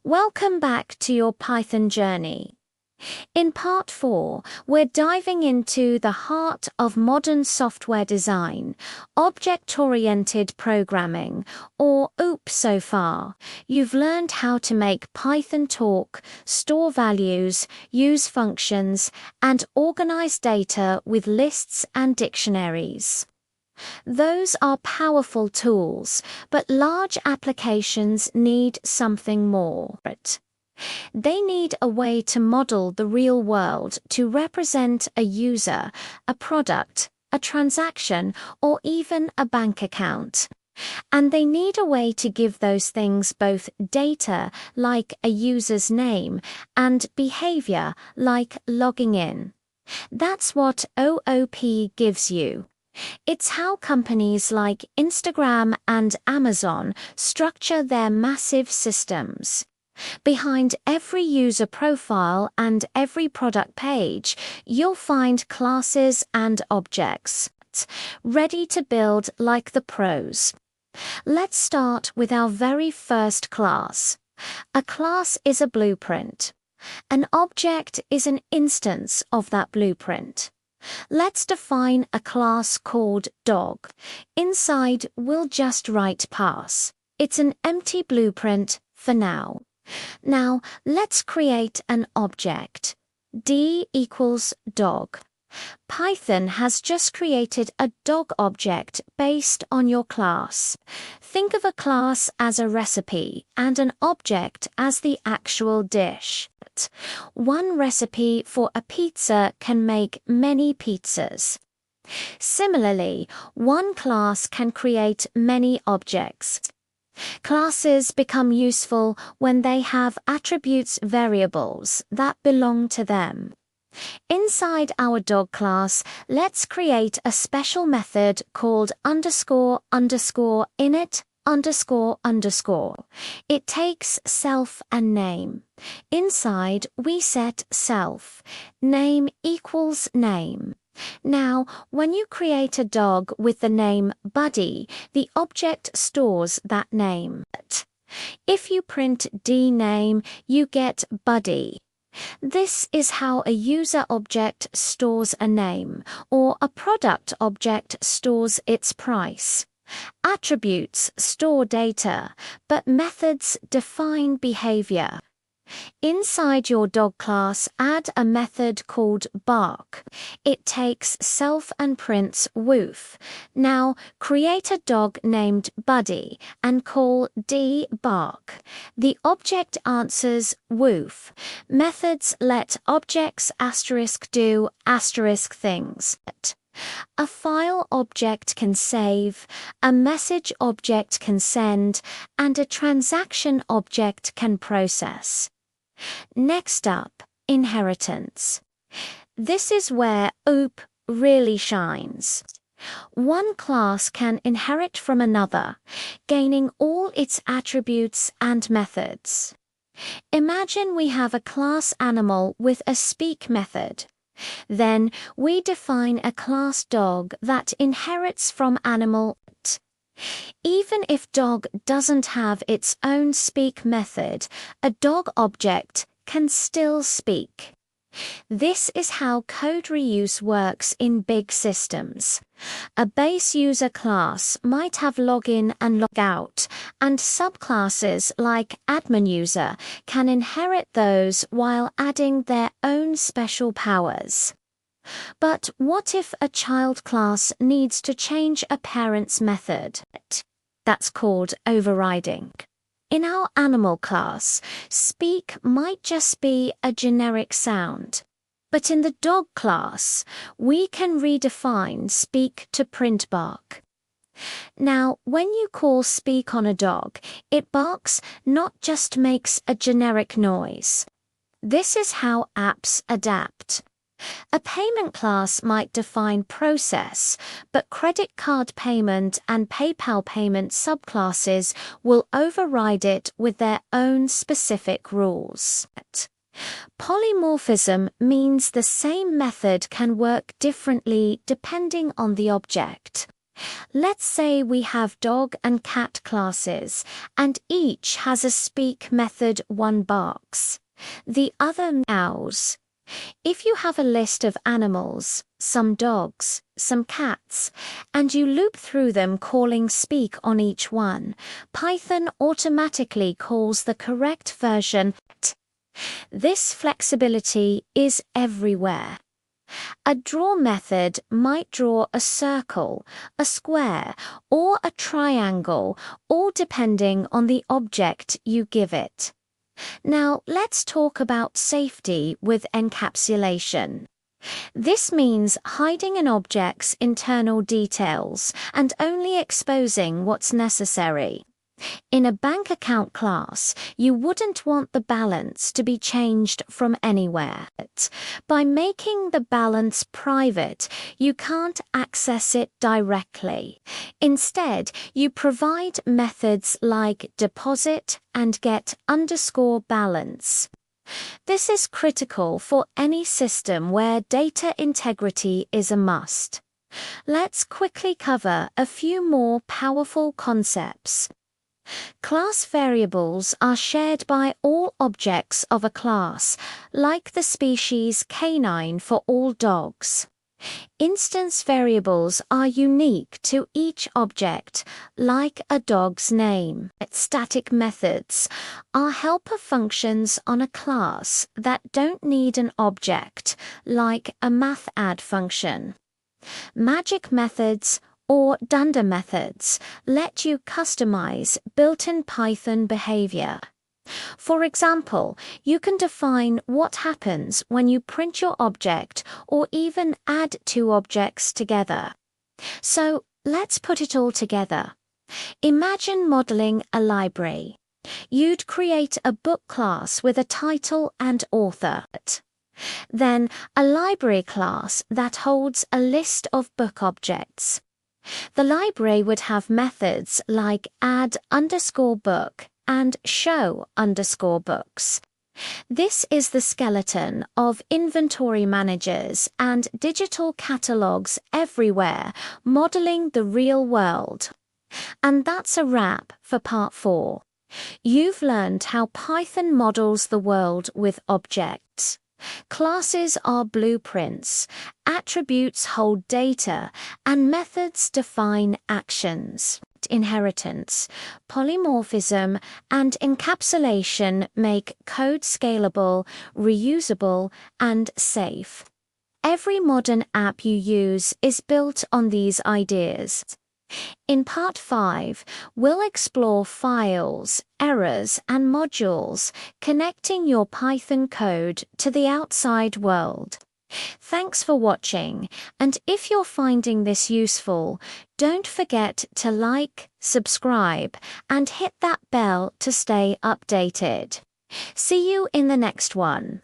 Welcome back to your Python journey. In part 4, we're diving into the heart of modern software design, object-oriented programming, or OOP so far. You've learned how to make Python talk, store values, use functions, and organize data with lists and dictionaries. Those are powerful tools, but large applications need something more. They need a way to model the real world, to represent a user, a product, a transaction, or even a bank account. And they need a way to give those things both data, like a user's name, and behavior, like logging in. That's what OOP gives you. It's how companies like Instagram and Amazon structure their massive systems. Behind every user profile and every product page, you'll find classes and objects, ready to build like the pros. Let's start with our very first class. A class is a blueprint. An object is an instance of that blueprint. Let's define a class called dog. Inside, we'll just write pass. It's an empty blueprint for now. Now, let's create an object. D equals dog. Python has just created a dog object based on your class. Think of a class as a recipe and an object as the actual dish. One recipe for a pizza can make many pizzas. Similarly, one class can create many objects. Classes become useful when they have attributes variables that belong to them. Inside our dog class, let's create a special method called __init__. It takes self and name. Inside, we set self. Name equals name. Now, when you create a dog with the name Buddy, the object stores that name. If you print dname, you get Buddy. This is how a user object stores a name, or a product object stores its price. Attributes store data, but methods define behavior. Inside your dog class, add a method called bark. It takes self and prints woof. Now, create a dog named Buddy and call dBark. The object answers woof. Methods let objects do things. A file object can save, a message object can send, and a transaction object can process. Next up, inheritance. This is where OOP really shines. One class can inherit from another, gaining all its attributes and methods. Imagine we have a class animal with a speak method. Then we define a class dog that inherits from animal. Even if dog doesn't have its own speak method, a dog object can still speak. This is how code reuse works in big systems. A base user class might have login and logout, and subclasses like admin user can inherit those while adding their own special powers. But what if a child class needs to change a parent's method? That's called overriding. In our animal class, speak might just be a generic sound. But in the dog class, we can redefine speak to print bark. Now, when you call speak on a dog, it barks, not just makes a generic noise. This is how apps adapt. A payment class might define process, but credit card payment and PayPal payment subclasses will override it with their own specific rules. Polymorphism means the same method can work differently depending on the object. Let's say we have dog and cat classes, and each has a speak method. One barks, the other meows. If you have a list of animals, some dogs, some cats, and you loop through them calling speak on each one, Python automatically calls the correct version. This flexibility is everywhere. A draw method might draw a circle, a square, or a triangle, all depending on the object you give it. Now let's talk about safety with encapsulation. This means hiding an object's internal details and only exposing what's necessary. In a bank account class, you wouldn't want the balance to be changed from anywhere. By making the balance private, you can't access it directly. Instead, you provide methods like deposit and get underscore balance. This is critical for any system where data integrity is a must. Let's quickly cover a few more powerful concepts. Class variables are shared by all objects of a class, like the species canine for all dogs. Instance variables are unique to each object, like a dog's name. Static methods are helper functions on a class that don't need an object, like a math add function. Magic methods or dunder methods let you customize built-in Python behavior. For example, you can define what happens when you print your object or even add two objects together. So let's put it all together. Imagine modeling a library. You'd create a book class with a title and author. Then a library class that holds a list of book objects. The library would have methods like add underscore book and show underscore books. This is the skeleton of inventory managers and digital catalogs everywhere, modeling the real world. And that's a wrap for part 4. You've learned how Python models the world with objects. Classes are blueprints, attributes hold data, and methods define actions. Inheritance, polymorphism, and encapsulation make code scalable, reusable, and safe. Every modern app you use is built on these ideas. In part 5, we'll explore files, errors, and modules, connecting your Python code to the outside world. Thanks for watching, and if you're finding this useful, don't forget to like, subscribe, and hit that bell to stay updated. See you in the next one.